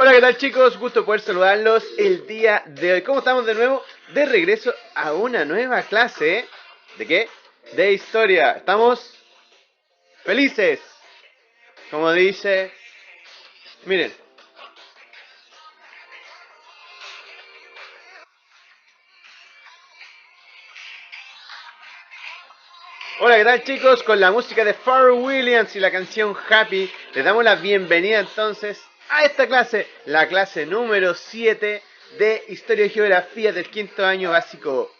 Hola, ¿qué tal chicos? Gusto poder saludarlos el día de hoy. ¿Cómo estamos de nuevo? De regreso a una nueva clase. ¿De qué? De historia. Estamos felices. Como dice... Miren. Hola, ¿qué tal chicos? Con la música de Pharrell Williams y la canción Happy, les damos la bienvenida entonces a esta clase, la clase número 7 de Historia y Geografía del quinto año básico.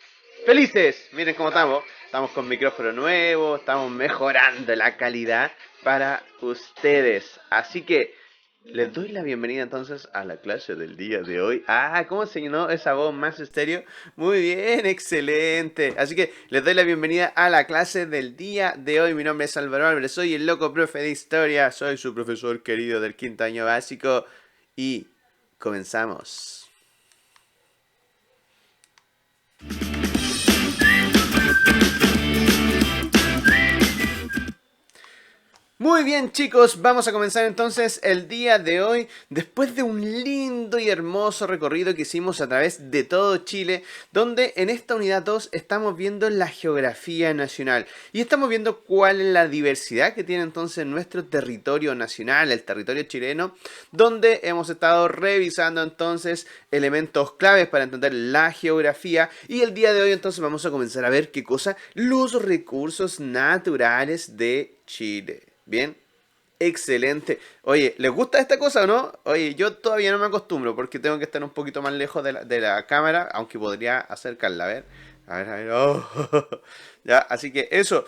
¡Felices! Miren cómo estamos. Estamos con micrófono nuevo, estamos mejorando la calidad para ustedes. Así que les doy la bienvenida entonces a la clase del día de hoy. Ah, ¿cómo se llenó esa voz más estéreo? Muy bien, excelente. Así que les doy la bienvenida a la clase del día de hoy. Mi nombre es Álvaro Álvarez, soy el loco profe de historia. Soy su profesor querido del quinto año básico. Y comenzamos. Muy bien chicos, vamos a comenzar entonces el día de hoy después de un lindo y hermoso recorrido que hicimos a través de todo Chile, donde en esta unidad 2 estamos viendo la geografía nacional y estamos viendo cuál es la diversidad que tiene entonces nuestro territorio nacional, el territorio chileno, donde hemos estado revisando entonces elementos claves para entender la geografía y el día de hoy entonces vamos a comenzar a ver qué cosa, los recursos naturales de Chile. Bien, excelente. Oye, ¿les gusta esta cosa o no? Oye, yo todavía no me acostumbro porque tengo que estar un poquito más lejos de la cámara, aunque podría acercarla, a ver. A ver, a ver. Oh. Ya, así que eso.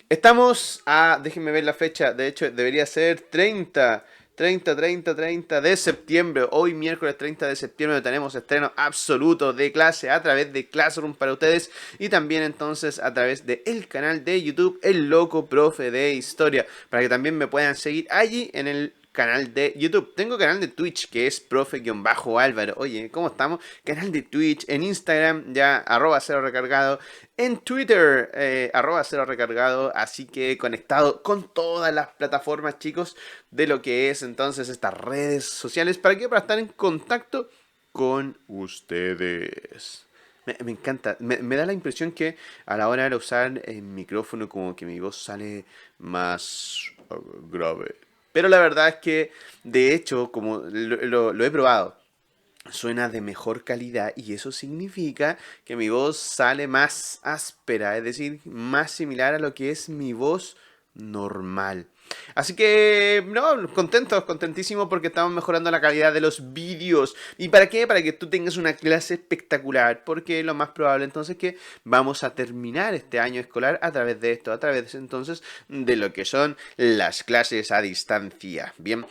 Estamos a, déjenme ver la fecha, de hecho debería ser 30 de septiembre. Hoy miércoles 30 de septiembre tenemos estreno absoluto de clase a través de Classroom para ustedes y también entonces a través de el canal de YouTube El Loco Profe de Historia, para que también me puedan seguir allí en el canal de YouTube. Tengo canal de Twitch que es profe-álvaro. Oye, ¿cómo estamos? Canal de Twitch, en Instagram ya @0 recargado, en Twitter @0 recargado, así que conectado con todas las plataformas, chicos, de lo que es entonces estas redes sociales. ¿Para qué? Para estar en contacto con ustedes. Me encanta, me da la impresión que a la hora de usar el micrófono como que mi voz sale más grave. Pero la verdad es que, de hecho, como lo he probado, suena de mejor calidad y eso significa que mi voz sale más áspera, es decir, más similar a lo que es mi voz normal. Así que, no, contentos, contentísimo porque estamos mejorando la calidad de los vídeos. ¿Y para qué? Para que tú tengas una clase espectacular, porque lo más probable entonces que vamos a terminar este año escolar a través de esto, a través entonces de lo que son las clases a distancia. Bien,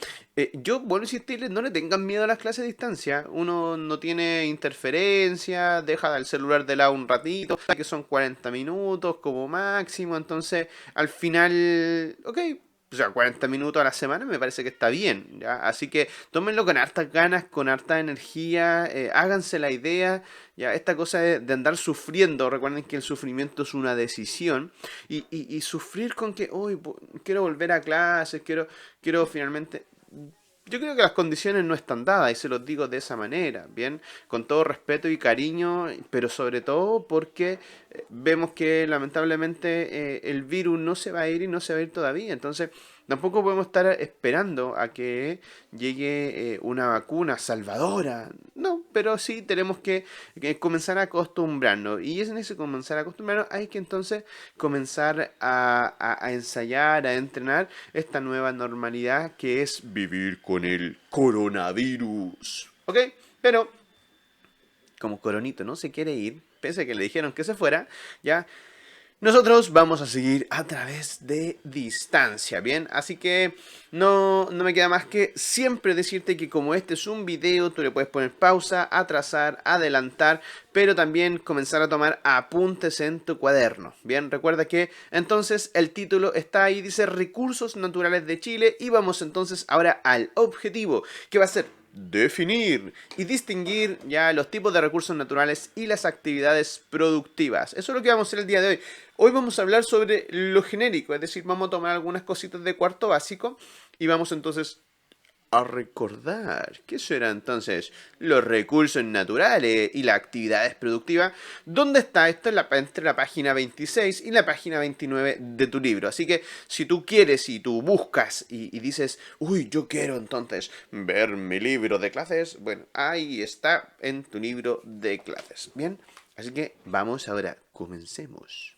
yo, bueno, insistirles, no le tengan miedo a las clases a distancia. Uno no tiene interferencia, deja el celular de lado un ratito, que son 40 minutos como máximo. Entonces, al final, ok, o sea, 40 minutos a la semana me parece que está bien, ¿ya? Así que tómenlo con hartas ganas, con harta energía, háganse la idea, ya, esta cosa de andar sufriendo, recuerden que el sufrimiento es una decisión, y sufrir con que, uy, quiero volver a clases, quiero finalmente... Yo creo que las condiciones no están dadas y se los digo de esa manera, bien, con todo respeto y cariño, pero sobre todo porque vemos que lamentablemente el virus no se va a ir y no se va a ir todavía, entonces tampoco podemos estar esperando a que llegue una vacuna salvadora, no, pero sí tenemos que comenzar a acostumbrarnos y es en ese comenzar a acostumbrarnos hay que entonces comenzar a ensayar, a entrenar esta nueva normalidad que es vivir con el coronavirus. ¿Ok? Pero como Coronito no se quiere ir, pese a que le dijeron que se fuera, ya nosotros vamos a seguir a través de distancia, ¿bien? Así que no me queda más que siempre decirte que como este es un video, tú le puedes poner pausa, atrasar, adelantar, pero también comenzar a tomar apuntes en tu cuaderno, ¿bien? Recuerda que entonces el título está ahí, dice Recursos Naturales de Chile, y vamos entonces ahora al objetivo, que va a ser definir y distinguir ya los tipos de recursos naturales y las actividades productivas. Eso es lo que vamos a hacer el día de hoy. Hoy vamos a hablar sobre lo genérico, es decir, vamos a tomar algunas cositas de cuarto básico y vamos entonces a recordar qué serán entonces los recursos naturales y las actividades productivas. ¿Dónde está esto? Entre la página 26 y la página 29 de tu libro. Así que si tú quieres y tú buscas y dices, uy, yo quiero entonces ver mi libro de clases, bueno, ahí está en tu libro de clases. Bien, así que vamos ahora, comencemos.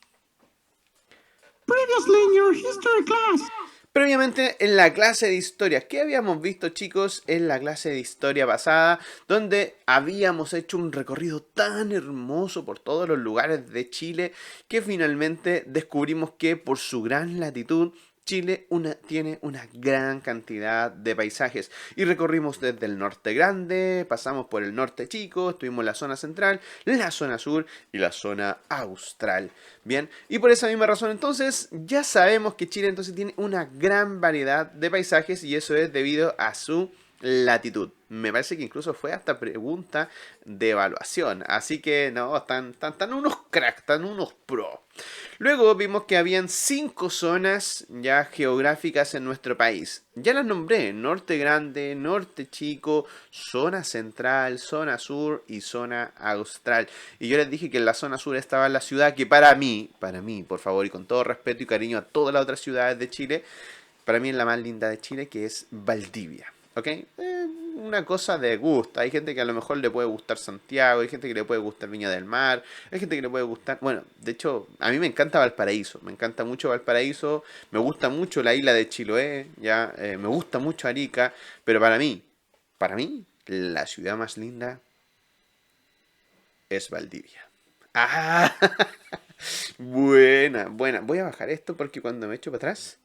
Previously in your history class. Previamente en la clase de historia, ¿qué habíamos visto, chicos, en la clase de historia pasada? Donde habíamos hecho un recorrido tan hermoso por todos los lugares de Chile que finalmente descubrimos que por su gran latitud Chile tiene una gran cantidad de paisajes y recorrimos desde el norte grande, pasamos por el norte chico, estuvimos en la zona central, la zona sur y la zona austral. Bien, y por esa misma razón entonces ya sabemos que Chile entonces tiene una gran variedad de paisajes y eso es debido a su latitud. Me parece que incluso fue hasta pregunta de evaluación. Así que no, están unos cracks, están unos pro. Luego vimos que habían 5 zonas ya geográficas en nuestro país. Ya las nombré: norte grande, norte chico, zona central, zona sur y zona austral. Y yo les dije que en la zona sur estaba la ciudad que para mí, por favor, y con todo respeto y cariño a todas las otras ciudades de Chile, para mí es la más linda de Chile, que es Valdivia. ¿Ok? Una cosa de gusto. Hay gente que a lo mejor le puede gustar Santiago, hay gente que le puede gustar Viña del Mar, hay gente que le puede gustar... Bueno, de hecho, a mí me encanta Valparaíso, me encanta mucho Valparaíso, me gusta mucho la isla de Chiloé, ya, me gusta mucho Arica, pero para mí, la ciudad más linda es Valdivia. ¡Ah! Buena, buena. Voy a bajar esto porque cuando me echo para atrás,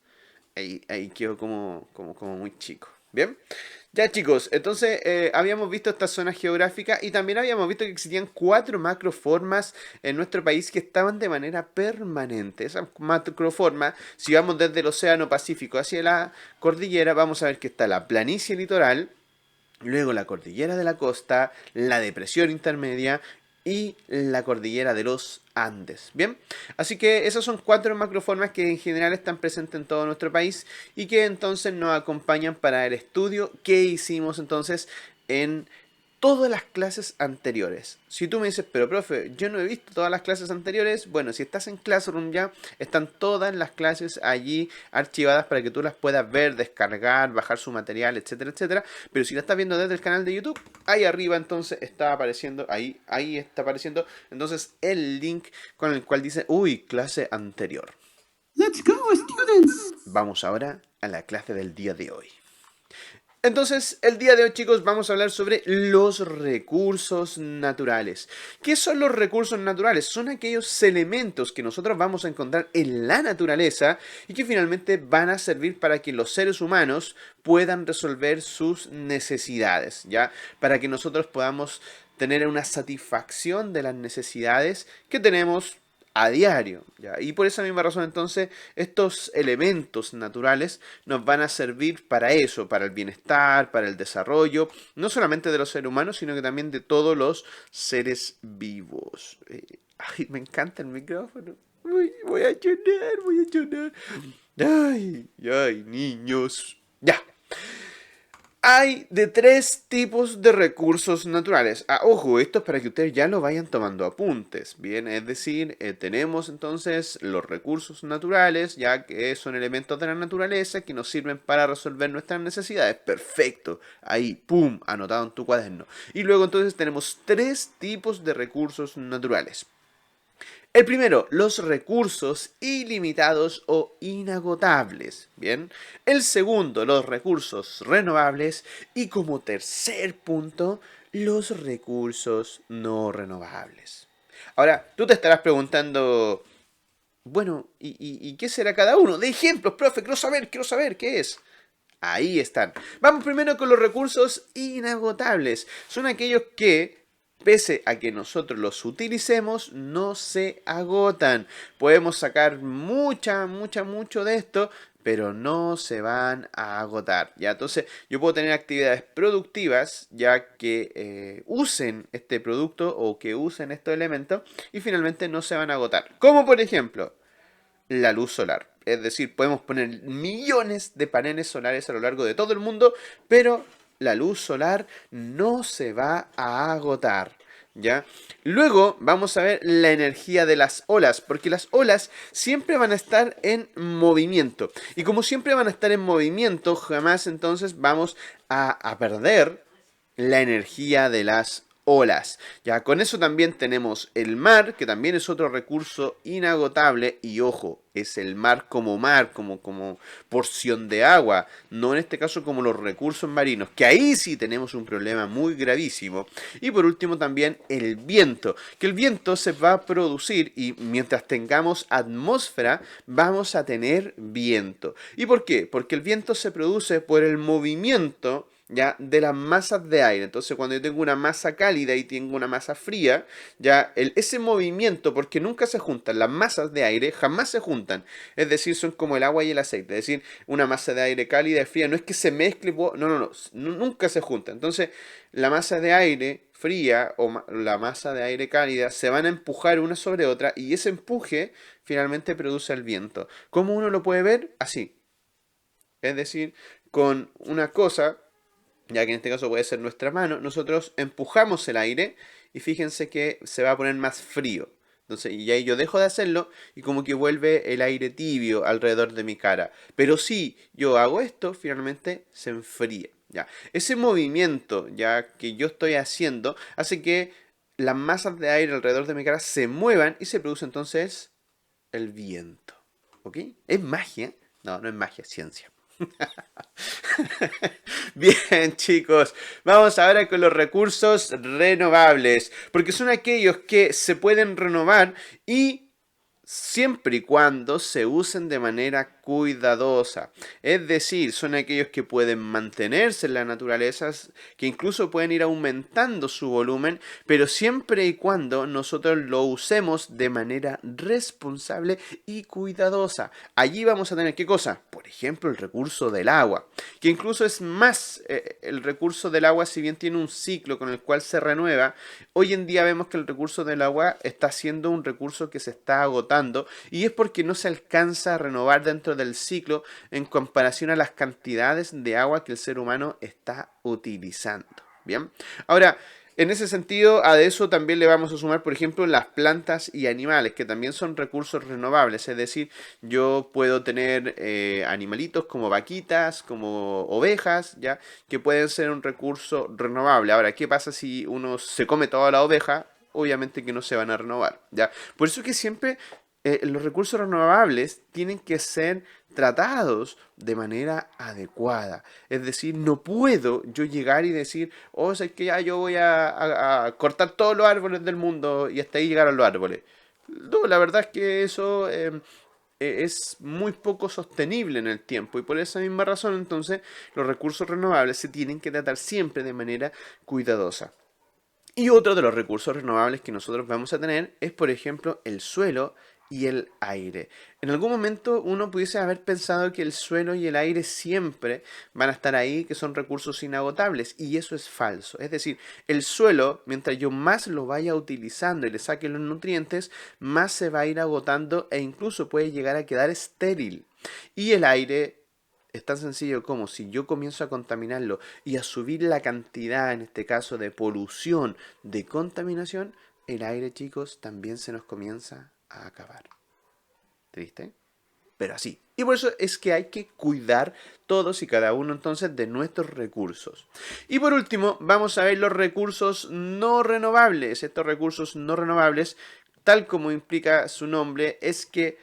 ahí quedo como muy chico. ¿Bien? Ya chicos, entonces habíamos visto esta zona geográfica y también habíamos visto que existían 4 macroformas en nuestro país que estaban de manera permanente. Esas macroformas, si vamos desde el Océano Pacífico hacia la cordillera, vamos a ver que está la planicie litoral, luego la cordillera de la costa, la depresión intermedia y la cordillera de los Andes. Bien, así que esas son 4 macroformas que en general están presentes en todo nuestro país y que entonces nos acompañan para el estudio que hicimos entonces en todas las clases anteriores. Si tú me dices, pero profe, yo no he visto todas las clases anteriores, bueno, si estás en Classroom ya, están todas las clases allí archivadas para que tú las puedas ver, descargar, bajar su material, etcétera, etcétera. Pero si la estás viendo desde el canal de YouTube, ahí arriba entonces está apareciendo, ahí está apareciendo entonces el link con el cual dice, uy, clase anterior. Let's go, students. Vamos ahora a la clase del día de hoy. Entonces, el día de hoy, chicos, vamos a hablar sobre los recursos naturales. ¿Qué son los recursos naturales? Son aquellos elementos que nosotros vamos a encontrar en la naturaleza y que finalmente van a servir para que los seres humanos puedan resolver sus necesidades, ¿ya? Para que nosotros podamos tener una satisfacción de las necesidades que tenemos a diario, ¿ya? Y por esa misma razón entonces estos elementos naturales nos van a servir para eso, para el bienestar, para el desarrollo, no solamente de los seres humanos, sino que también de todos los seres vivos. Ay, me encanta el micrófono. Uy, voy a llorar. Ay, niños. Ya. Hay de 3 tipos de recursos naturales. Ojo, esto es para que ustedes ya lo vayan tomando apuntes. Bien, es decir, tenemos entonces los recursos naturales, ya que son elementos de la naturaleza que nos sirven para resolver nuestras necesidades. Perfecto. Ahí, pum, anotado en tu cuaderno. Y luego entonces tenemos 3 tipos de recursos naturales. El primero, los recursos ilimitados o inagotables. Bien. El segundo, los recursos renovables. Y como tercer punto, los recursos no renovables. Ahora, tú te estarás preguntando, bueno, ¿y qué será cada uno? De ejemplos, profe, quiero saber, ¿qué es? Ahí están. Vamos primero con los recursos inagotables. Son aquellos que, pese a que nosotros los utilicemos, no se agotan. Podemos sacar mucho de esto, pero no se van a agotar, ¿ya? Entonces, yo puedo tener actividades productivas, ya que usen este producto o que usen estos elementos y finalmente no se van a agotar. Como por ejemplo, la luz solar. Es decir, podemos poner millones de paneles solares a lo largo de todo el mundo, pero la luz solar no se va a agotar, ¿ya? Luego vamos a ver la energía de las olas, porque las olas siempre van a estar en movimiento. Y como siempre van a estar en movimiento, jamás entonces vamos a perder la energía de las olas. Ya con eso también tenemos el mar, que también es otro recurso inagotable. Y ojo, es el mar, como porción de agua, no en este caso como los recursos marinos, que ahí sí tenemos un problema muy gravísimo. Y por último también el viento, que el viento se va a producir y mientras tengamos atmósfera vamos a tener viento. ¿Y por qué? Porque el viento se produce por el movimiento, ya, de las masas de aire. Entonces, cuando yo tengo una masa cálida y tengo una masa fría, ya ese movimiento, porque nunca se juntan, las masas de aire jamás se juntan. Es decir, son como el agua y el aceite. Es decir, una masa de aire cálida y fría no es que se mezcle, no, nunca se junta. Entonces, la masa de aire fría o la masa de aire cálida se van a empujar una sobre otra y ese empuje finalmente produce el viento. ¿Cómo uno lo puede ver? Así. Es decir, con una cosa, ya que en este caso puede ser nuestra mano, nosotros empujamos el aire y fíjense que se va a poner más frío. Entonces, y ahí yo dejo de hacerlo y como que vuelve el aire tibio alrededor de mi cara. Pero si yo hago esto, finalmente se enfría. Ya. Ese movimiento ya que yo estoy haciendo hace que las masas de aire alrededor de mi cara se muevan y se produce entonces el viento. ¿Ok? ¿Es magia? No, no es magia, es ciencia. Bien, chicos, vamos ahora con los recursos renovables, porque son aquellos que se pueden renovar y siempre y cuando se usen de manera cuidadosa. Es decir, son aquellos que pueden mantenerse en la naturaleza, que incluso pueden ir aumentando su volumen, pero siempre y cuando nosotros lo usemos de manera responsable y cuidadosa. Allí vamos a tener, ¿qué cosa? Por ejemplo, el recurso del agua, que incluso es más, el recurso del agua, si bien tiene un ciclo con el cual se renueva, hoy en día vemos que el recurso del agua está siendo un recurso que se está agotando y es porque no se alcanza a renovar dentro del ciclo en comparación a las cantidades de agua que el ser humano está utilizando. Bien, ahora, en ese sentido, a eso también le vamos a sumar, por ejemplo, las plantas y animales, que también son recursos renovables. Es decir, yo puedo tener animalitos como vaquitas, como ovejas, ya, que pueden ser un recurso renovable. Ahora, ¿qué pasa si uno se come toda la oveja? Obviamente que no se van a renovar, ¿ya? Por eso que siempre los recursos renovables tienen que ser tratados de manera adecuada. Es decir, no puedo yo llegar y decir, oh, es que ya yo voy a cortar todos los árboles del mundo y hasta ahí llegaron los árboles. No, la verdad es que eso es muy poco sostenible en el tiempo y por esa misma razón entonces los recursos renovables se tienen que tratar siempre de manera cuidadosa. Y otro de los recursos renovables que nosotros vamos a tener es, por ejemplo, el suelo y el aire. En algún momento uno pudiese haber pensado que el suelo y el aire siempre van a estar ahí, que son recursos inagotables, y eso es falso. Es decir, el suelo, mientras yo más lo vaya utilizando y le saque los nutrientes, más se va a ir agotando e incluso puede llegar a quedar estéril. Y el aire es tan sencillo como si yo comienzo a contaminarlo y a subir la cantidad, en este caso, de polución, de contaminación, el aire, chicos, también se nos comienza a acabar. ¿Triste? Pero así. Y por eso es que hay que cuidar todos y cada uno entonces de nuestros recursos. Y por último, vamos a ver los recursos no renovables. Estos recursos no renovables, tal como implica su nombre, es que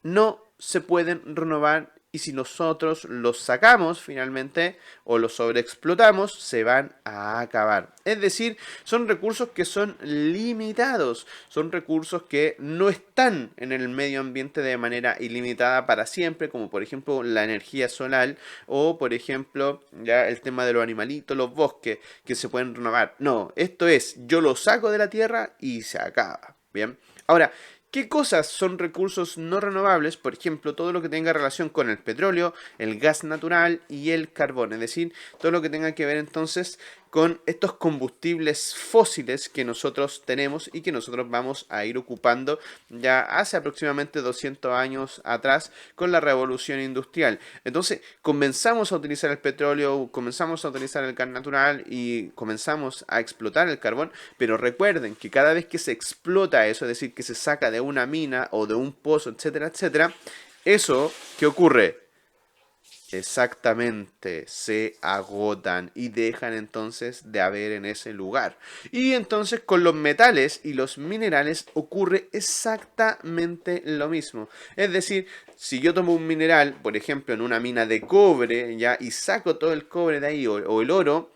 no se pueden renovar y si nosotros los sacamos finalmente o los sobreexplotamos, se van a acabar. Es decir, son recursos que son limitados, son recursos que no están en el medio ambiente de manera ilimitada para siempre, como por ejemplo la energía solar o por ejemplo ya el tema de los animalitos, los bosques que se pueden renovar. No, esto es, yo lo saco de la tierra y se acaba. Bien, ahora, ¿qué cosas son recursos no renovables? Por ejemplo, todo lo que tenga relación con el petróleo, el gas natural y el carbón. Es decir, todo lo que tenga que ver entonces con estos combustibles fósiles que nosotros tenemos y que nosotros vamos a ir ocupando ya hace aproximadamente 200 años atrás con la revolución industrial. Entonces comenzamos a utilizar el petróleo, comenzamos a utilizar el gas natural y comenzamos a explotar el carbón, pero recuerden que cada vez que se explota eso, es decir, que se saca de una mina o de un pozo, etcétera, etcétera, eso, ¿qué ocurre? Exactamente, se agotan y dejan entonces de haber en ese lugar. Y entonces con los metales y los minerales ocurre exactamente lo mismo. Es decir, si yo tomo un mineral, por ejemplo, en una mina de cobre, ya, y saco todo el cobre de ahí o el oro,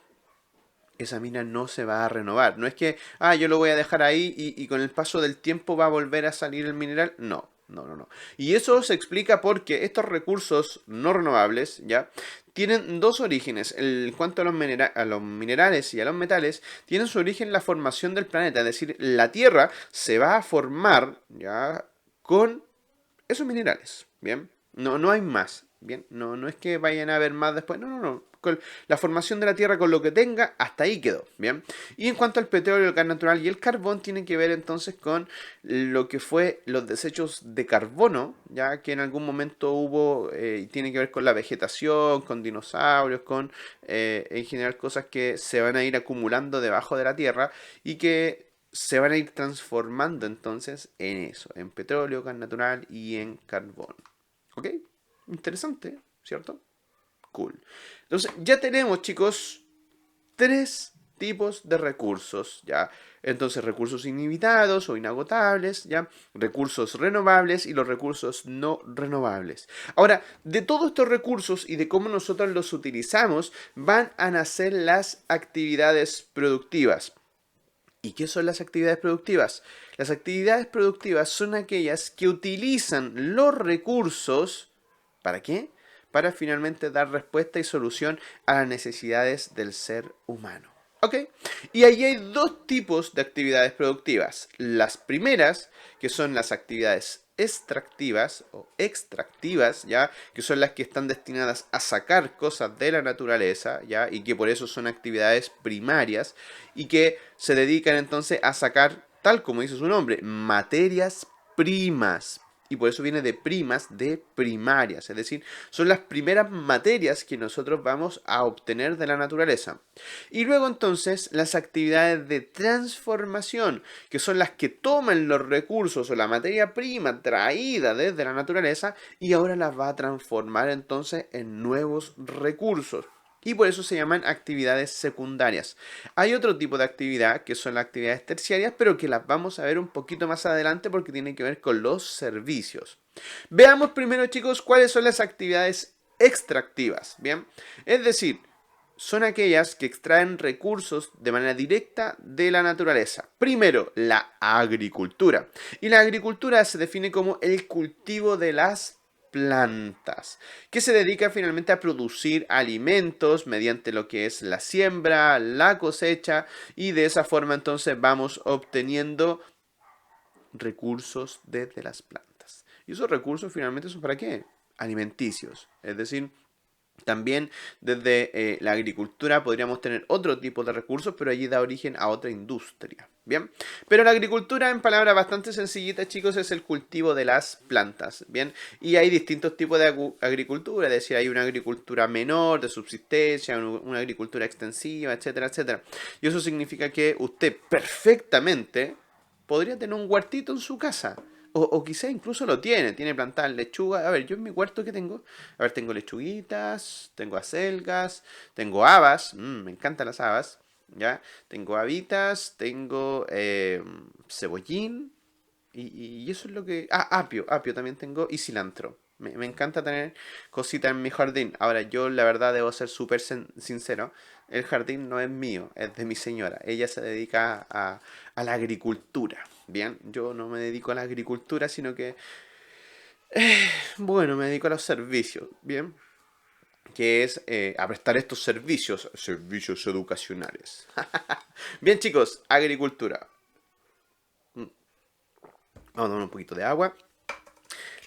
esa mina no se va a renovar. No es que, yo lo voy a dejar ahí y con el paso del tiempo va a volver a salir el mineral. No, no, no, no. Y eso se explica porque estos recursos no renovables, ¿ya? Tienen dos orígenes. En cuanto a los minerales y a los metales, tienen su origen en la formación del planeta. Es decir, la Tierra se va a formar, ¿ya? Con esos minerales, ¿bien? No, no hay más, ¿bien? No, no es que vayan a haber más después, no, no, no. Con la formación de la Tierra, con lo que tenga, hasta ahí quedó, ¿bien? Y en cuanto al petróleo, el gas natural y el carbón, tienen que ver entonces con lo que fue los desechos de carbono, ya que en algún momento hubo, tiene que ver con la vegetación, con dinosaurios, con en general cosas que se van a ir acumulando debajo de la Tierra y que se van a ir transformando entonces en eso, en petróleo, gas natural y en carbón. ¿Ok? Interesante, ¿cierto? Cool. Entonces, ya tenemos, chicos, tres tipos de recursos, ¿ya? Entonces, recursos ilimitados o inagotables, ¿ya? Recursos renovables y los recursos no renovables. Ahora, de todos estos recursos y de cómo nosotros los utilizamos, van a nacer las actividades productivas. ¿Y qué son las actividades productivas? Las actividades productivas son aquellas que utilizan los recursos, ¿para qué? Para finalmente dar respuesta y solución a las necesidades del ser humano. ¿Ok? Y ahí hay dos tipos de actividades productivas. Las primeras, que son las actividades extractivas o extractivas, ¿ya? Que son las que están destinadas a sacar cosas de la naturaleza, ¿ya? Y que por eso son actividades primarias y que se dedican entonces a sacar, tal como dice su nombre, materias primas. Y por eso viene de primas, de primarias. Es decir, son las primeras materias que nosotros vamos a obtener de la naturaleza. Y luego entonces las actividades de transformación, que son las que toman los recursos o la materia prima traída desde la naturaleza y ahora las va a transformar entonces en nuevos recursos. Y por eso se llaman actividades secundarias. Hay otro tipo de actividad que son las actividades terciarias, pero que las vamos a ver un poquito más adelante porque tienen que ver con los servicios. Veamos primero, chicos, cuáles son las actividades extractivas. Bien, es decir, son aquellas que extraen recursos de manera directa de la naturaleza. Primero, la agricultura. Y la agricultura se define como el cultivo de las plantas, que se dedica finalmente a producir alimentos mediante lo que es la siembra, la cosecha, y de esa forma entonces vamos obteniendo recursos desde las plantas. ¿Y esos recursos finalmente son para qué? Alimenticios, es decir, también desde la agricultura podríamos tener otro tipo de recursos, pero allí da origen a otra industria. Bien, pero la agricultura, en palabras bastante sencillitas, chicos, es el cultivo de las plantas. Bien, y hay distintos tipos de agricultura, es decir, hay una agricultura menor, de subsistencia, una agricultura extensiva, etcétera, etcétera. Y eso significa que usted perfectamente podría tener un huertito en su casa. O quizá incluso lo tiene plantadas lechuga. A ver, yo en mi huerto que tengo, a ver, tengo lechuguitas, tengo acelgas, tengo habas, me encantan las habas, ¿ya? Tengo habitas, tengo cebollín y eso es lo que... apio también tengo y cilantro. Me encanta tener cositas en mi jardín. Ahora, yo la verdad debo ser súper sincero. El jardín no es mío, es de mi señora. Ella se dedica a la agricultura. Bien, yo no me dedico a la agricultura, sino que, bueno, me dedico a los servicios. Bien, que es a prestar estos servicios educacionales. Bien, chicos, agricultura. Vamos a tomar un poquito de agua.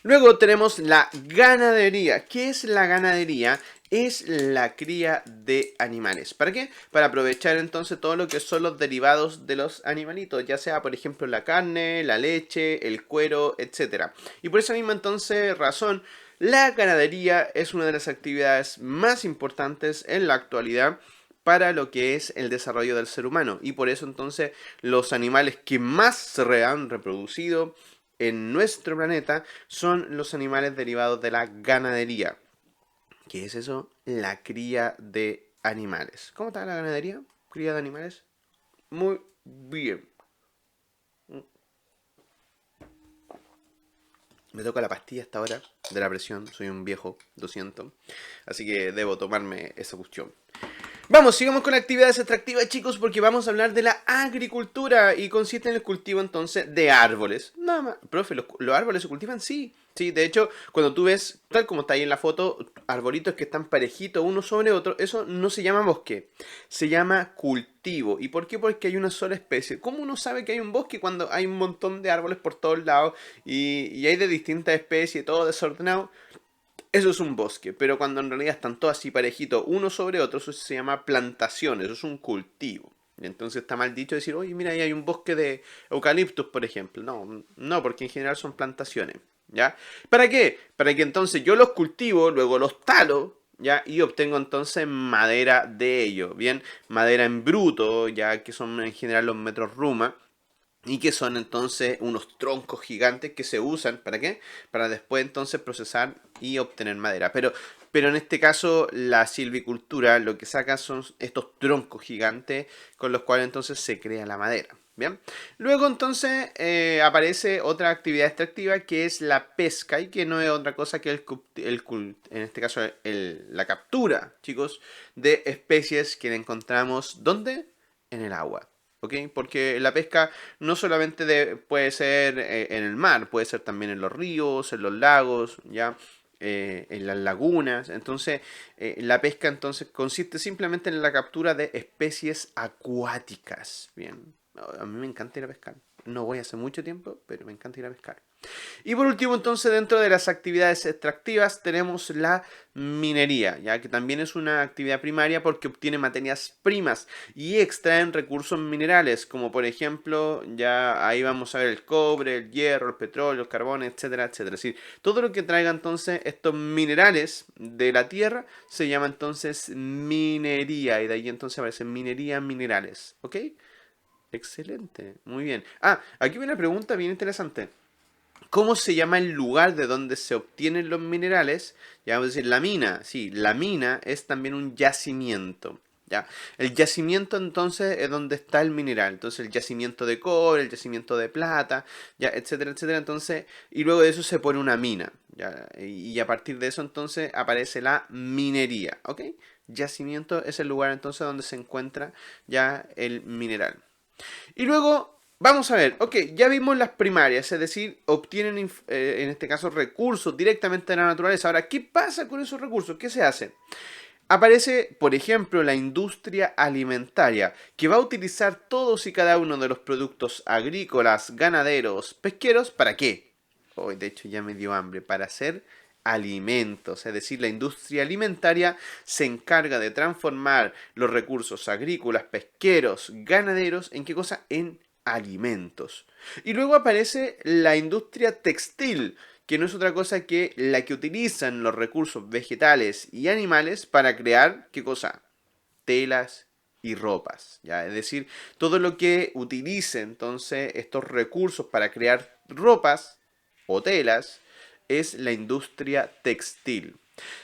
Luego tenemos la ganadería. ¿Qué es la ganadería? es la cría de animales. ¿Para qué? Para aprovechar entonces todo lo que son los derivados de los animalitos, ya sea por ejemplo la carne, la leche, el cuero, etcétera. Y por esa misma entonces razón, la ganadería es una de las actividades más importantes en la actualidad para lo que es el desarrollo del ser humano. Y por eso entonces los animales que más se han reproducido en nuestro planeta son los animales derivados de la ganadería. ¿Qué es eso? La cría de animales. ¿Cómo está la ganadería? Cría de animales. Muy bien. Me toca la pastilla hasta ahora de la presión. Soy un viejo, lo siento. Así que debo tomarme esa cuestión. Vamos, sigamos con actividades extractivas, chicos, porque vamos a hablar de la agricultura y consiste en el cultivo entonces de árboles. Nada más. Profe, ¿los árboles se cultivan? Sí. Sí, de hecho, cuando tú ves, tal como está ahí en la foto, arbolitos que están parejitos uno sobre otro, eso no se llama bosque, se llama cultivo. ¿Y por qué? Porque hay una sola especie. ¿Cómo uno sabe que hay un bosque cuando hay un montón de árboles por todos lados y hay de distintas especies, todo desordenado? Eso es un bosque, pero cuando en realidad están todos así parejitos uno sobre otro, eso se llama plantación, eso es un cultivo. Y entonces está mal dicho decir, oye, mira, ahí hay un bosque de eucaliptus, por ejemplo. No, no, porque en general son plantaciones, ¿ya? ¿Para qué? Para que entonces yo los cultivo, luego los talo, ¿ya? Y obtengo entonces madera de ello, ¿bien? Madera en bruto, ya que son en general los metros ruma. Y que son entonces unos troncos gigantes que se usan, ¿para qué? Para después entonces procesar y obtener madera. Pero en este caso la silvicultura lo que saca son estos troncos gigantes con los cuales entonces se crea la madera. Bien. Luego entonces aparece otra actividad extractiva que es la pesca y que no es otra cosa que en este caso la captura, chicos, de especies que encontramos ¿dónde? En el agua. ¿Ok? Porque la pesca no solamente puede ser en el mar, puede ser también en los ríos, en los lagos, ¿ya? En las lagunas. Entonces, la pesca entonces consiste simplemente en la captura de especies acuáticas. Bien, a mí me encanta ir a pescar. No voy hace mucho tiempo, pero me encanta ir a pescar. Y por último, entonces, dentro de las actividades extractivas tenemos la minería, ya que también es una actividad primaria porque obtiene materias primas y extraen recursos minerales, como por ejemplo, ya ahí vamos a ver el cobre, el hierro, el petróleo, el carbón, etcétera, etcétera. Es decir, todo lo que traiga entonces estos minerales de la tierra se llama entonces minería y de ahí entonces aparece minería, minerales, ¿ok? Excelente, muy bien. Ah, aquí viene una pregunta bien interesante. ¿Cómo se llama el lugar de donde se obtienen los minerales? Ya vamos a decir la mina. Sí, la mina es también un yacimiento. ¿Ya? El yacimiento entonces es donde está el mineral. Entonces el yacimiento de cobre, el yacimiento de plata, ya, etcétera, etcétera. Entonces, y luego de eso se pone una mina. ¿Ya? Y a partir de eso entonces aparece la minería. ¿Ok? Yacimiento es el lugar entonces donde se encuentra ya el mineral. Y luego, vamos a ver, ok, ya vimos las primarias, es decir, obtienen en este caso recursos directamente de la naturaleza. Ahora, ¿qué pasa con esos recursos? ¿Qué se hace? Aparece, por ejemplo, la industria alimentaria, que va a utilizar todos y cada uno de los productos agrícolas, ganaderos, pesqueros, ¿para qué? Hoy, de hecho, ya me dio hambre, para hacer alimentos, es decir, la industria alimentaria se encarga de transformar los recursos agrícolas, pesqueros, ganaderos, ¿en qué cosa? En alimentos. Y luego aparece la industria textil, que no es otra cosa que la que utilizan los recursos vegetales y animales para crear, ¿qué cosa? Telas y ropas, ¿ya? Es decir, todo lo que utilice entonces estos recursos para crear ropas o telas es la industria textil.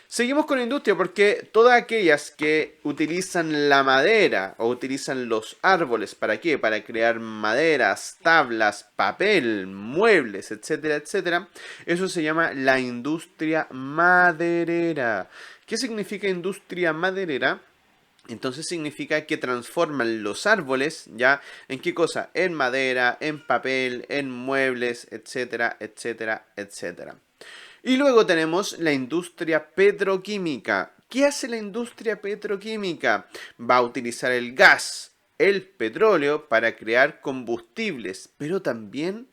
Seguimos con la industria porque todas aquellas que utilizan la madera o utilizan los árboles, ¿para qué? Para crear maderas, tablas, papel, muebles, etcétera, etcétera. Eso se llama la industria maderera. ¿Qué significa industria maderera? Entonces significa que transforman los árboles, ¿ya? ¿En qué cosa? En madera, en papel, en muebles, etcétera, etcétera, etcétera. Y luego tenemos la industria petroquímica. ¿Qué hace la industria petroquímica? Va a utilizar el gas, el petróleo para crear combustibles, pero también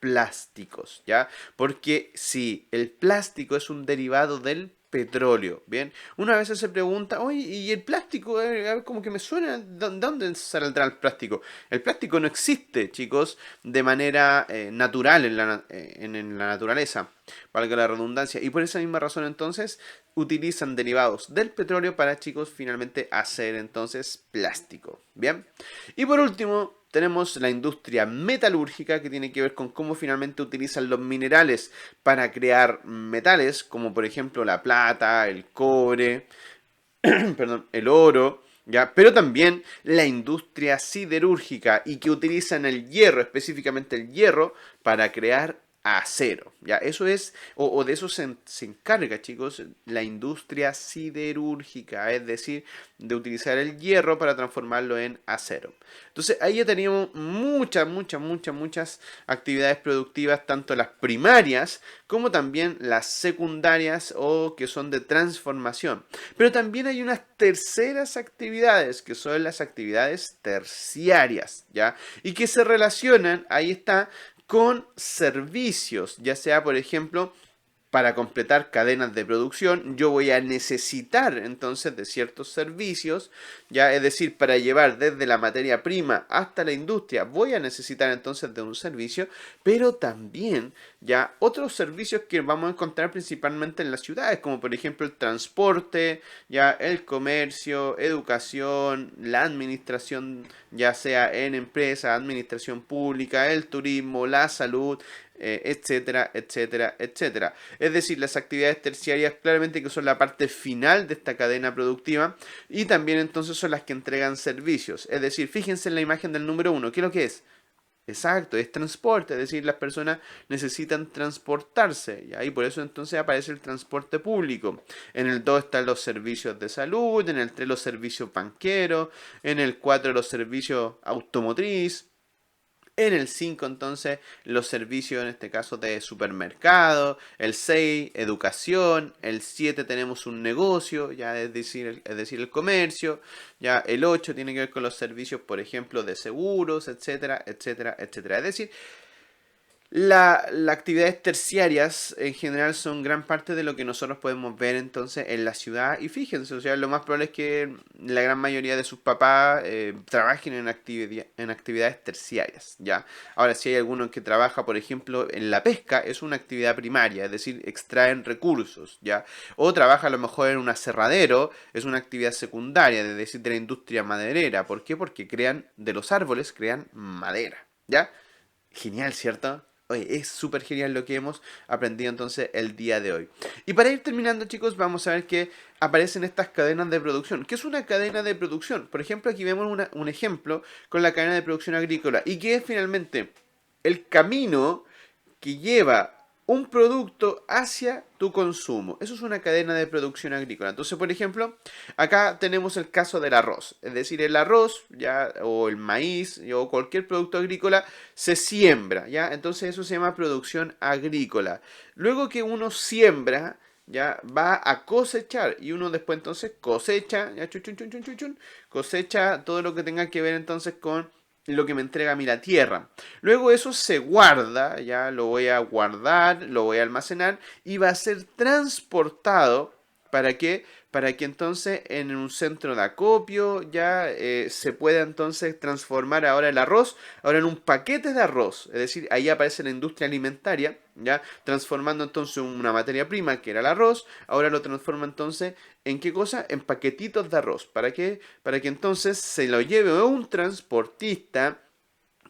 plásticos, ¿ya? Porque si el plástico es un derivado del petróleo, ¿bien? Una vez se pregunta, oye, ¿y el plástico? A ver, como que me suena, ¿dónde saldrá el plástico? El plástico no existe, chicos, de manera natural en la naturaleza, valga la redundancia. Y por esa misma razón, entonces, utilizan derivados del petróleo para, chicos, finalmente hacer, entonces, plástico, ¿bien? Y por último, tenemos la industria metalúrgica que tiene que ver con cómo finalmente utilizan los minerales para crear metales, como por ejemplo la plata, el cobre, perdón, el oro, ¿ya? Pero también la industria siderúrgica y que utilizan el hierro, específicamente el hierro, para crear acero, ¿ya? Eso es, o de eso se encarga, chicos, la industria siderúrgica, es decir, de utilizar el hierro para transformarlo en acero. Entonces ahí ya teníamos muchas actividades productivas, tanto las primarias como también las secundarias o que son de transformación. Pero también hay unas terceras actividades que son las actividades terciarias, ¿ya? Y que se relacionan, ahí está, con servicios, ya sea por ejemplo para completar cadenas de producción, yo voy a necesitar entonces de ciertos servicios, ya es decir, para llevar desde la materia prima hasta la industria, voy a necesitar entonces de un servicio, pero también ya otros servicios que vamos a encontrar principalmente en las ciudades, como por ejemplo el transporte, ya el comercio, educación, la administración, ya sea en empresa, administración pública, el turismo, la salud, etcétera, etcétera, etcétera. Es decir, las actividades terciarias claramente que son la parte final de esta cadena productiva y también entonces son las que entregan servicios. Es decir, fíjense en la imagen del número uno, ¿qué es lo que es? Exacto, es transporte, es decir, las personas necesitan transportarse, ¿ya? Y por eso entonces aparece el transporte público. En el 2 están los servicios de salud, en el 3 los servicios banqueros, en el 4 los servicios automotriz, en el 5 entonces los servicios en este caso de supermercado, el 6 educación, el 7 tenemos un negocio, ya es decir el comercio, ya el 8 tiene que ver con los servicios por ejemplo de seguros, etcétera, etcétera, etcétera. Es decir, las actividades terciarias en general son gran parte de lo que nosotros podemos ver entonces en la ciudad y fíjense, o sea, lo más probable es que la gran mayoría de sus papás trabajen en actividades terciarias, ¿ya? Ahora, si hay alguno que trabaja, por ejemplo, en la pesca, es una actividad primaria, es decir, extraen recursos, ¿ya? O trabaja a lo mejor en un aserradero, es una actividad secundaria, es decir, de la industria maderera. ¿Por qué? Porque crean, de los árboles, crean madera, ¿ya? Genial, ¿cierto? Oye, es súper genial lo que hemos aprendido entonces el día de hoy. Y para ir terminando, chicos, vamos a ver que aparecen estas cadenas de producción. ¿Qué es una cadena de producción? Por ejemplo, aquí vemos un ejemplo con la cadena de producción agrícola. ¿Y qué es finalmente? El camino que lleva un producto hacia tu consumo. Eso es una cadena de producción agrícola. Entonces, por ejemplo, acá tenemos el caso del arroz. Es decir, el arroz, ya, o el maíz, o cualquier producto agrícola, se siembra, ¿ya? Entonces eso se llama producción agrícola. Luego que uno siembra, ya va a cosechar y uno después entonces cosecha, ya cosecha todo lo que tenga que ver entonces con lo que me entrega a mí la tierra. Luego eso se guarda, ya lo voy a guardar, lo voy a almacenar y va a ser transportado. ¿Para qué? Para que entonces en un centro de acopio ya se pueda entonces transformar ahora el arroz, ahora en un paquete de arroz. Es decir, ahí aparece la industria alimentaria, ya transformando entonces una materia prima que era el arroz, ahora lo transforma entonces en qué cosa? En paquetitos de arroz. ¿Para qué? Para que entonces se lo lleve un transportista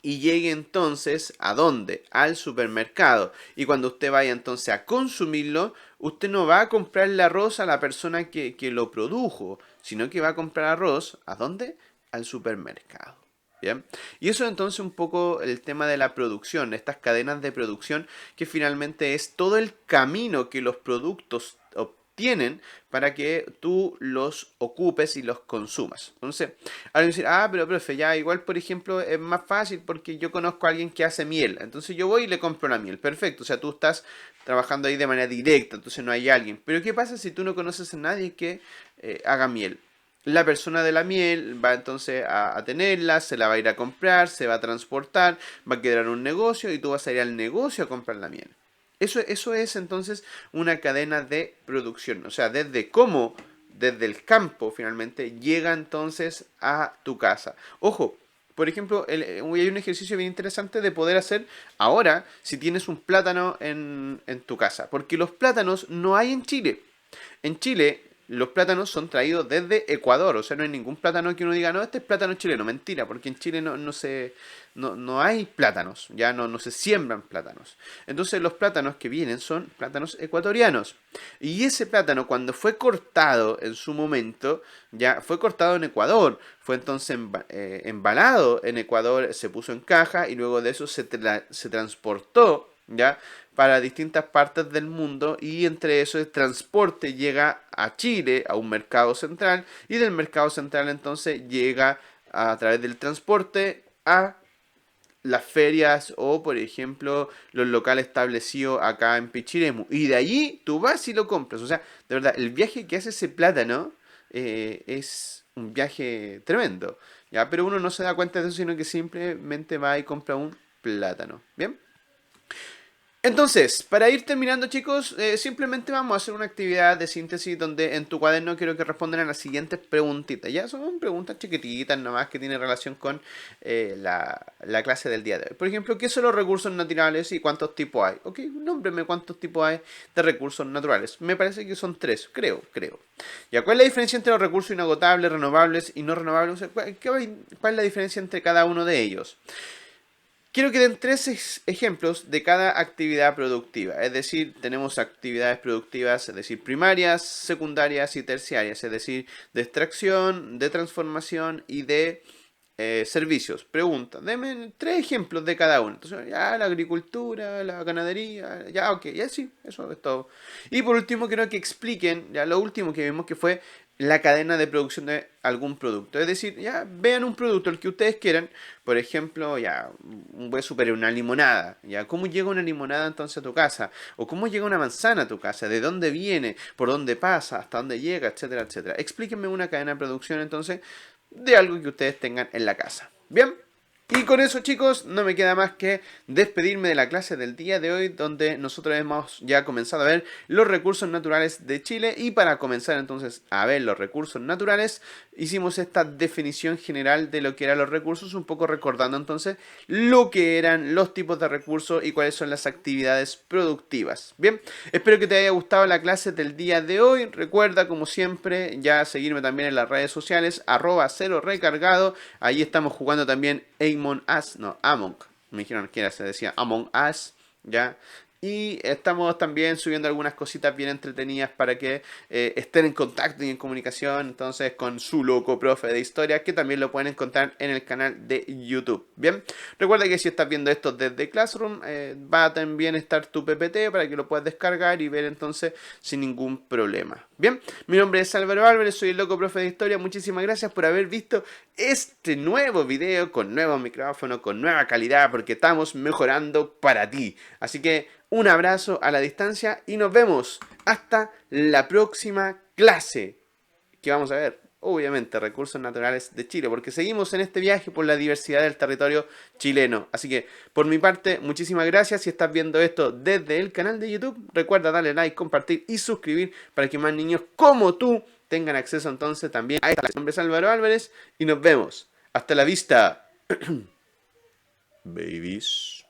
y llegue entonces ¿a dónde? Al supermercado. Y cuando usted vaya entonces a consumirlo, usted no va a comprar el arroz a la persona que lo produjo, sino que va a comprar arroz ¿a dónde? Al supermercado. ¿Bien? Y eso entonces un poco el tema de la producción, estas cadenas de producción que finalmente es todo el camino que los productos obtienen para que tú los ocupes y los consumas. Entonces, alguien dice, pero profe, ya igual por ejemplo es más fácil porque yo conozco a alguien que hace miel, entonces yo voy y le compro la miel, perfecto, o sea, tú estás trabajando ahí de manera directa, entonces no hay alguien. Pero ¿qué pasa si tú no conoces a nadie que haga miel? La persona de la miel va entonces a tenerla, se la va a ir a comprar, se va a transportar, va a quedar un negocio y tú vas a ir al negocio a comprar la miel. Eso es entonces una cadena de producción. O sea, desde el campo finalmente, llega entonces a tu casa. Ojo, por ejemplo, hay un ejercicio bien interesante de poder hacer ahora si tienes un plátano en tu casa. Porque los plátanos no hay en Chile. En Chile, los plátanos son traídos desde Ecuador, o sea, no hay ningún plátano que uno diga, no, este es plátano chileno. Mentira, porque en Chile no hay plátanos, ya no se siembran plátanos. Entonces, los plátanos que vienen son plátanos ecuatorianos. Y ese plátano, cuando fue cortado en su momento, ya fue cortado en Ecuador, fue entonces embalado en Ecuador, se puso en caja y luego de eso se transportó, ¿ya? Para distintas partes del mundo y entre eso el transporte llega a Chile, a un mercado central y del mercado central entonces llega a través del transporte a las ferias o por ejemplo los locales establecidos acá en Pichiremu y de allí tú vas y lo compras, o sea, de verdad, el viaje que hace ese plátano es un viaje tremendo, ¿ya? Pero uno no se da cuenta de eso, sino que simplemente va y compra un plátano, ¿bien? Entonces, para ir terminando, chicos, simplemente vamos a hacer una actividad de síntesis donde en tu cuaderno quiero que respondan a las siguientes preguntitas. Ya son preguntas chiquititas nomás que tienen relación con la clase del día de hoy. Por ejemplo, ¿qué son los recursos naturales y cuántos tipos hay? Ok, nómbreme cuántos tipos hay de recursos naturales. Me parece que son tres, creo. Ya, ¿cuál es la diferencia entre los recursos inagotables, renovables y no renovables? O sea, ¿cuál es la diferencia entre cada uno de ellos? Quiero que den tres ejemplos de cada actividad productiva. Es decir, tenemos actividades productivas, es decir, primarias, secundarias y terciarias. Es decir, de extracción, de transformación y de servicios. Pregunta, denme tres ejemplos de cada uno. Entonces, ya la agricultura, la ganadería, ya ok, ya sí, eso es todo. Y por último, quiero que expliquen, ya lo último que vimos que fue la cadena de producción de algún producto. Es decir, ya vean un producto, el que ustedes quieran. Por ejemplo, ya, voy a superar una limonada. Ya, ¿cómo llega una limonada entonces a tu casa? O cómo llega una manzana a tu casa, de dónde viene, por dónde pasa, hasta dónde llega, etcétera, etcétera. Explíquenme una cadena de producción entonces de algo que ustedes tengan en la casa. ¿Bien? Y con eso, chicos, no me queda más que despedirme de la clase del día de hoy, donde nosotros hemos ya comenzado a ver los recursos naturales de Chile. Y para comenzar entonces a ver los recursos naturales, hicimos esta definición general de lo que eran los recursos, un poco recordando entonces lo que eran los tipos de recursos y cuáles son las actividades productivas. Bien, espero que te haya gustado la clase del día de hoy. Recuerda, como siempre, ya seguirme también en las redes sociales, @0recargado. Ahí estamos jugando también Among, me dijeron que era, se decía Among Us, ¿ya? Y estamos también subiendo algunas cositas bien entretenidas para que estén en contacto y en comunicación entonces con su loco profe de historia, que también lo pueden encontrar en el canal de YouTube. Bien, recuerda que si estás viendo esto desde Classroom, va a también estar tu PPT para que lo puedas descargar y ver entonces sin ningún problema. Bien, mi nombre es Álvaro Álvarez, soy el loco profe de historia. Muchísimas gracias por haber visto este nuevo video con nuevo micrófono, con nueva calidad, porque estamos mejorando para ti. Así que un abrazo a la distancia y nos vemos hasta la próxima clase, que vamos a ver, obviamente, recursos naturales de Chile, porque seguimos en este viaje por la diversidad del territorio chileno. Así que, por mi parte, muchísimas gracias. Si estás viendo esto desde el canal de YouTube, recuerda darle like, compartir y suscribir para que más niños como tú tengan acceso entonces también a esta. Mi nombre es Álvaro Álvarez y nos vemos. Hasta la vista, babies.